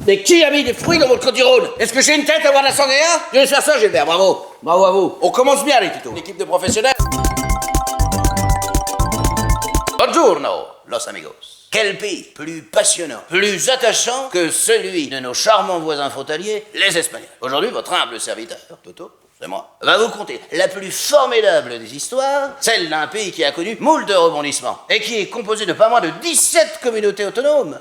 Mais qui a mis des fruits dans votre côte du Rhône? Est-ce que j'ai une tête à voir la sangria? Je vais faire ça, Gilbert, bravo. Bravo à vous. On commence bien, les tutos. L'équipe de professionnels. Buongiorno, los amigos. Quel pays plus passionnant, plus attachant que celui de nos charmants voisins frontaliers, les Espagnols. Aujourd'hui, votre humble serviteur, Toto, c'est moi, va vous conter la plus formidable des histoires, celle d'un pays qui a connu moult de rebondissements et qui est composé de pas moins de 17 communautés autonomes.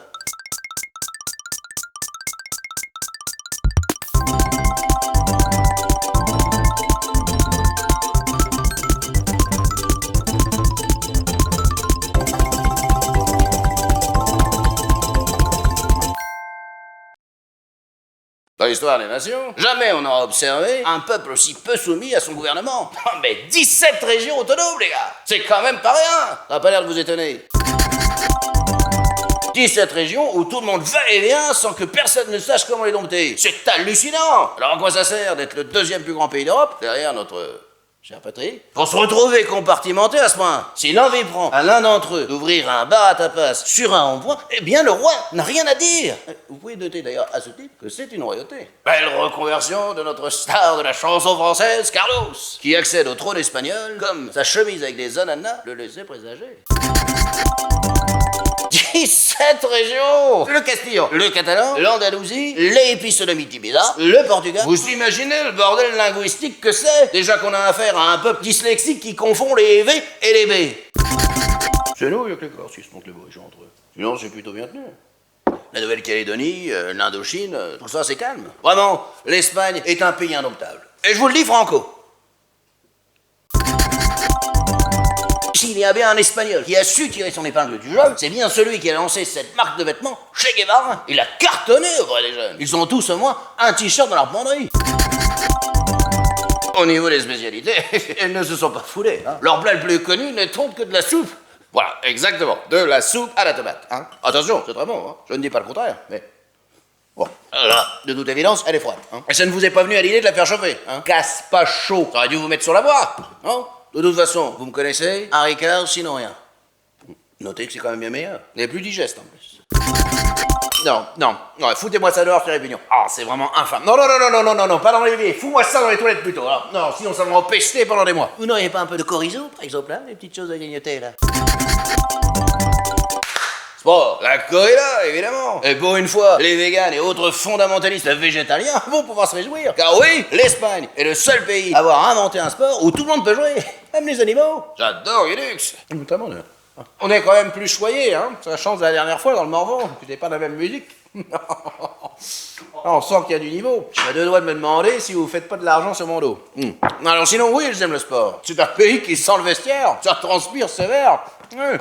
Dans l'histoire des nations, jamais on n'aura observé un peuple aussi peu soumis à son gouvernement. Oh, mais 17 régions autonomes, les gars. C'est quand même pas rien. Ça n'a pas l'air de vous étonner. 17 régions où tout le monde va et vient sans que personne ne sache comment les dompter. C'est hallucinant. Alors à quoi ça sert d'être le deuxième plus grand pays d'Europe, derrière notre cher patrie, pour se retrouver compartimenté à ce point? Si l'envie prend à l'un d'entre eux d'ouvrir un bar à tapas sur un rond-point, eh bien le roi n'a rien à dire. Vous pouvez noter d'ailleurs à ce titre que c'est une royauté. Belle reconversion de notre star de la chanson française, Carlos, qui accède au trône espagnol comme sa chemise avec des ananas le laissait présager. 17 régions! Le Castillan, le Catalan, l'Andalousie, l'Épisodamie d'Ibiza, le Portugal. Vous imaginez le bordel linguistique que c'est? Déjà qu'on a affaire à un peuple dyslexique qui confond les V et les B. C'est nous, il y a que les Corses qui se montent les bourgeois entre eux. Sinon, c'est plutôt bien tenu. La Nouvelle-Calédonie, l'Indochine, tout ça, c'est calme. Vraiment, l'Espagne est un pays indomptable. Et je vous le dis franco. S'il y a bien un Espagnol qui a su tirer son épingle du jeu, c'est bien celui qui a lancé cette marque de vêtements, Che Guevara. Il a cartonné auprès des jeunes. Ils ont tous au moins un t-shirt dans leur penderie. Au niveau des spécialités, elles ne se sont pas foulées. Hein. Leur plat le plus connu n'est autre que de la soupe. Voilà, exactement. De la soupe à la tomate. Hein. Attention, c'est très bon. Hein. Je ne dis pas le contraire, mais... Bon, là, de toute évidence, elle est froide. Hein. Et ça ne vous est pas venu à l'idée de la faire chauffer. Hein. Casse pas chaud. Ça aurait dû vous mettre sur la voie. Non? De toute façon, vous me connaissez, un Ricard, sinon rien. Notez que c'est quand même bien meilleur. Et plus digeste en plus. Non, foutez-moi ça dehors, Thierry Pignon. Ah, c'est vraiment infâme. Non, pas dans l'évier. Fous-moi ça dans les toilettes plutôt. Alors, non, sinon ça va m'empester pendant des mois. Vous n'auriez pas un peu de chorizo, par exemple, là, les petites choses à grignoter, là? Sport, la corrida, évidemment. Et pour une fois, les véganes et autres fondamentalistes végétaliens vont pouvoir se réjouir. Car oui, l'Espagne est le seul pays à avoir inventé un sport où tout le monde peut jouer, même les animaux. J'adore Linux. Notamment le... On est quand même plus choyés, hein. Ça change de la dernière fois dans le Morvan. C'était pas la même musique. On sent qu'il y a du niveau. J'ai deux doigts de me demander si vous faites pas de l'argent sur mon dos. Alors sinon, oui, j'aime le sport. C'est un pays qui sent le vestiaire. Ça transpire sévère.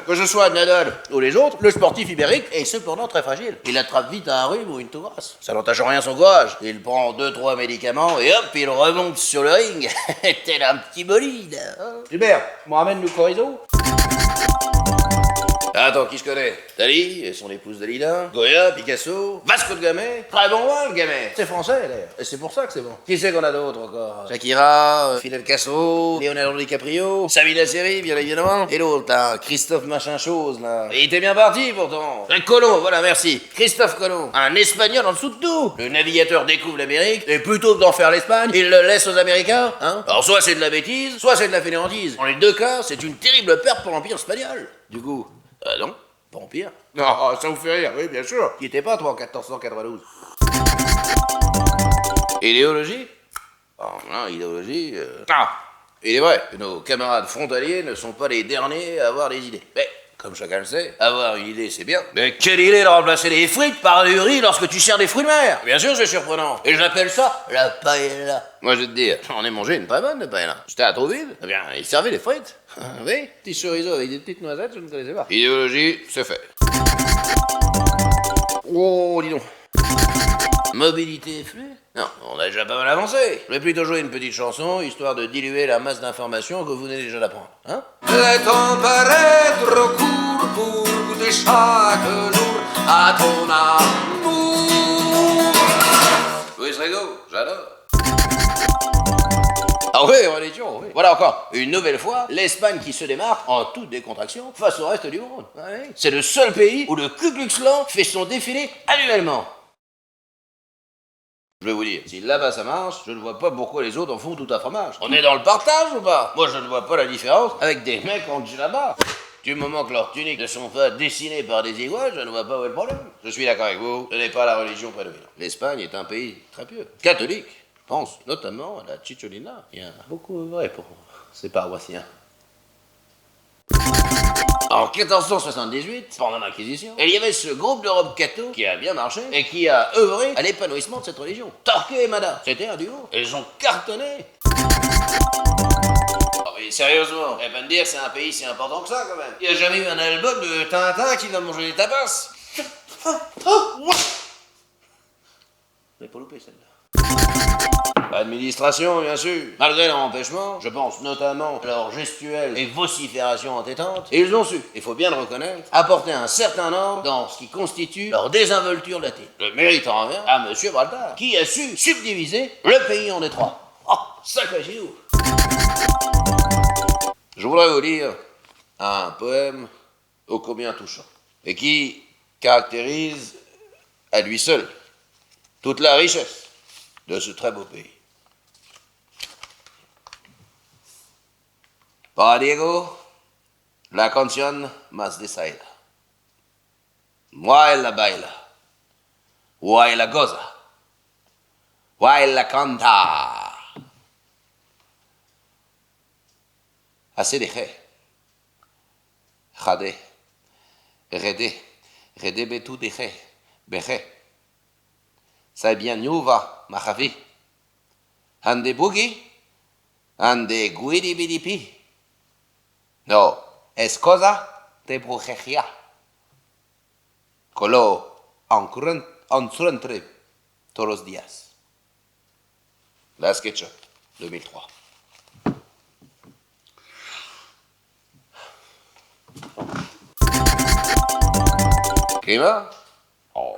Que je sois Nadal ou les autres, le sportif ibérique est cependant très fragile. Il attrape vite un rhume ou une toux grasse. Ça n'entache en rien son courage. Il prend 2-3 médicaments et hop, il remonte sur le ring. Tel un petit bolide. Super, me ramène le chorizo. Attends, qui je connais? Dali et son épouse Dalida, Goya, Picasso, Vasco de Gama. Très bon vin, le Gamay. C'est français, d'ailleurs. Et c'est pour ça que c'est bon. Qui c'est qu'on a d'autres encore? Shakira, Fidel Castro, Leonardo DiCaprio, Sabina Seri, bien évidemment. Et l'autre, là, Christophe machin chose, là. Il était bien parti, pourtant. Un Colomb, voilà, merci. Christophe Colomb. Un Espagnol en dessous de tout. Le navigateur découvre l'Amérique, et plutôt que d'en faire l'Espagne, il le laisse aux Américains, hein. Alors, soit c'est de la bêtise, soit c'est de la fainéantise. Dans les deux cas, c'est une terrible perte pour l'Empire espagnol. Du coup... non, pas empire. Non, ça vous fait rire, oui, bien sûr. Qui était pas, toi, en 1492. Idéologie? Oh, non, idéologie... Ah, il est vrai que nos camarades frontaliers ne sont pas les derniers à avoir des idées. Mais, comme chacun le sait, avoir une idée, c'est bien. Mais quelle idée de remplacer les frites par du riz lorsque tu sers des fruits de mer? Bien sûr, c'est surprenant. Et j'appelle ça la paella. Moi, je vais te dire, j'en ai mangé une très bonne de paella. J'étais à Trouville. Eh bien, ils servaient des frites. Oui, petit chorizo avec des petites noisettes, je ne connaissais pas. Idéologie, c'est fait. Oh, dis donc. Mobilité fluide? Non, on a déjà pas mal avancé. Je vais plutôt jouer une petite chanson, histoire de diluer la masse d'informations que vous venez déjà d'apprendre. Hein? Le temps paraît trop court pour goûter chaque jour à ton amour. Oui, Srego, j'adore. Ah Oui, religion, oui. Voilà encore, une nouvelle fois, l'Espagne qui se démarque en toute décontraction face au reste du monde. Ouais. C'est le seul pays où le Ku Klux Klan fait son défilé annuellement. Je vais vous dire, si là-bas ça marche, je ne vois pas pourquoi les autres en font tout un fromage. On est dans le partage ou pas? Moi je ne vois pas la différence avec des mecs en djellaba. Du moment que leurs tuniques ne sont pas dessinées par des iguales, je ne vois pas où est le problème. Je suis d'accord avec vous, ce n'est pas la religion prédominante. L'Espagne est un pays très pieux, catholique. Je pense notamment à la Cicciolina. Il y a beaucoup de vrai pour ces paroissiens. En 1478, pendant l'Inquisition, il y avait ce groupe d'Europe catho qui a bien marché et qui a œuvré à l'épanouissement de cette religion. Torquay et Mada, c'était un duo. Ils ont cartonné. Oh, mais sérieusement, elle va me dire que c'est un pays si important que ça quand même. Il n'y a jamais eu un album de Tintin qui va manger des tapas. Mais pas loupé celle-là. Administration, bien sûr. Malgré leur empêchement, je pense notamment à leur gestuelle et vocifération entêtante, ils ont su, il faut bien le reconnaître, apporter un certain ordre dans ce qui constitue leur désinvolture latine. Le mérite en revient à M. Baltard, qui a su subdiviser le pays en détroit. Oh, sacré chidou. Je voudrais vous lire un poème ô combien touchant, et qui caractérise à lui seul toute la richesse de ce très beau pays. Para Diego, la canción más desaida. Moi la baila, moi la goza, moi la canta. Assez de jade, rede betu de beje. Sai bien nuva, majavi. Ande boogie, ande guidi bidipi. No, es cosa de brujería. Colo encuentre todos los días. La SketchUp, 2003. Climat? Oh,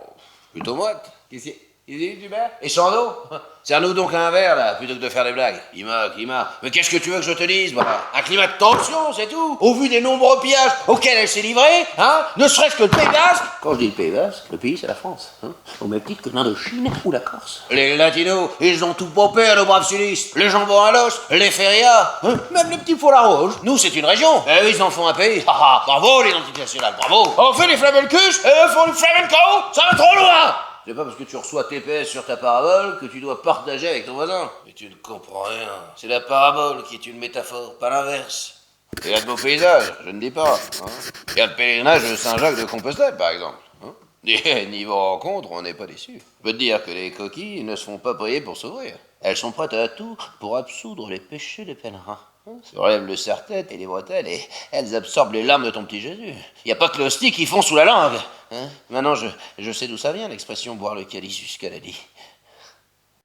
plutôt moite. Ici, Hubert? Et Chando? Sers-nous donc un verre, là, plutôt que de faire des blagues. Climat. Mais qu'est-ce que tu veux que je te dise, voilà? Un climat de tension, c'est tout. Au vu des nombreux pillages auxquels elle s'est livrée, hein? Ne serait-ce que le Pays Basque. Quand je dis le Pays Basque, le pays, c'est la France, hein? Au même titre que l'Indochine ou la Corse. Les Latinos, ils ont tout popé à nos braves sudistes. Les jambons à l'os, les férias, hein? Même les petits fours à rouge. Nous, c'est une région. Eh oui, ils en font un pays. Ah, bravo, l'identité nationale, bravo. On fait les flamencus, et eux font le flamenco. Ça va trop loin. C'est pas parce que tu reçois TPS sur ta parabole que tu dois partager avec ton voisin. Mais tu ne comprends rien. C'est la parabole qui est une métaphore, pas l'inverse. Il y a de beaux paysages, je ne dis pas. Hein. Il y a le pèlerinage de Saint-Jacques de Compostelle, par exemple. Hein. Et niveau rencontre, on n'est pas déçu. Je peux te dire que les coquilles ne se font pas prier pour s'ouvrir. Elles sont prêtes à tout pour absoudre les péchés des pèlerins. Tu relèves le serre-tête et les bretelles et elles absorbent les larmes de ton petit Jésus. Il n'y a pas que l'hostie qui fond sous la langue. Hein. Maintenant, je sais d'où ça vient, l'expression « boire le calice jusqu'à la lie ».